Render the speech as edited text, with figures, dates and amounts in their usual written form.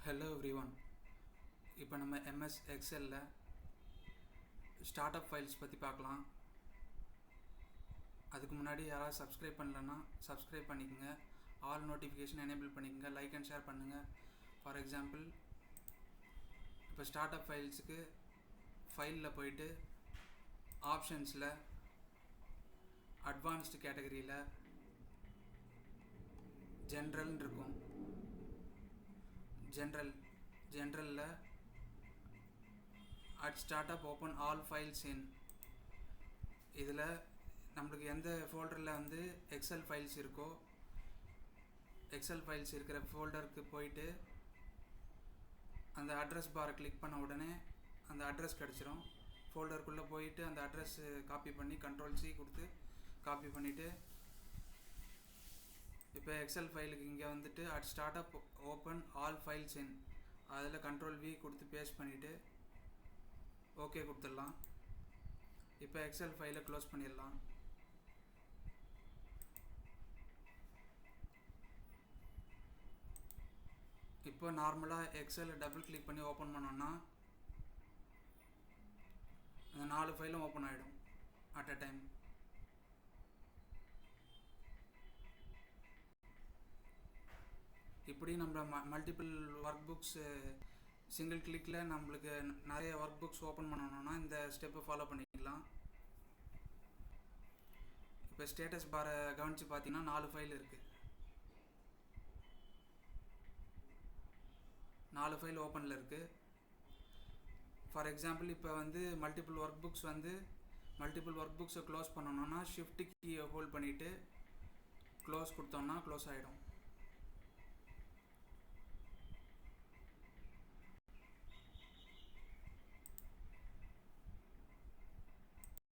Hello everyone. இப்போ நம்ம MS எக்ஸலில் ஸ்டார்ட் அப் ஃபைல்ஸ் பற்றி பார்க்கலாம். அதுக்கு முன்னாடி யாராவது சப்ஸ்கிரைப் பண்ணலன்னா சப்ஸ்கிரைப் பண்ணிக்கோங்க, ஆல் நோட்டிஃபிகேஷன் எனேபிள் பண்ணிக்கோங்க, லைக் அண்ட் ஷேர் பண்ணுங்கள். ஃபார் எக்ஸாம்பிள், இப்போ ஸ்டார்ட் அப் ஃபைல்ஸுக்கு ஃபைலில் போயிட்டு ஆப்ஷன்ஸில் அட்வான்ஸ்டு கேட்டகரியில் ஜென்ரல்னு இருக்கும். ஜென்ரலில் at start up open all files in, இதில் நம்மளுக்கு எந்த ஃபோல்டரில் வந்து எக்ஸல் ஃபைல்ஸ் இருக்கோ, எக்ஸல் ஃபைல்ஸ் இருக்கிற ஃபோல்டருக்கு போயிட்டு அந்த அட்ரஸ் பாரை கிளிக் பண்ண உடனே அந்த அட்ரஸ் கிடச்சிரும். ஃபோல்டருக்குள்ளே போயிட்டு அந்த அட்ரஸ் காப்பி பண்ணி Ctrl+C கொடுத்து காப்பி பண்ணிவிட்டு, இப்போ எக்ஸல் ஃபைலுக்கு இங்கே வந்துட்டு at start up open all files இன், அதில் Ctrl+V கொடுத்து பேஸ்ட் பண்ணிவிட்டு ஓகே கொடுத்துடலாம். இப்போ எக்ஸல் ஃபைலை க்ளோஸ் பண்ணிடலாம். இப்போ நார்மலாக எக்ஸலை டபுள் கிளிக் பண்ணி ஓப்பன் பண்ணோன்னா அந்த 4 ஃபைலும் ஓப்பன் ஆகிடும் அட் அ டைம். இப்படி நம்ம மல்டிபிள் ஒர்க் புக்ஸ் சிங்கிள் கிளிக்கில் நம்மளுக்கு நிறைய ஒர்க் புக்ஸ் ஓப்பன் பண்ணணும்னா இந்த ஸ்டெப்பை ஃபாலோ பண்ணிக்கலாம். இப்போ ஸ்டேட்டஸ் பாரை கவனித்து பார்த்தீங்கன்னா 4 ஃபைல் இருக்குது, 4 ஃபைல் ஓப்பனில் இருக்குது. ஃபார் எக்ஸாம்பிள், இப்போ வந்து மல்டிபிள் ஒர்க் புக்ஸை க்ளோஸ் பண்ணணும்னா ஷிஃப்ட் கீயை ஹோல்ட் பண்ணிவிட்டு க்ளோஸ் கொடுத்தோம்னா க்ளோஸ் ஆகிடும்.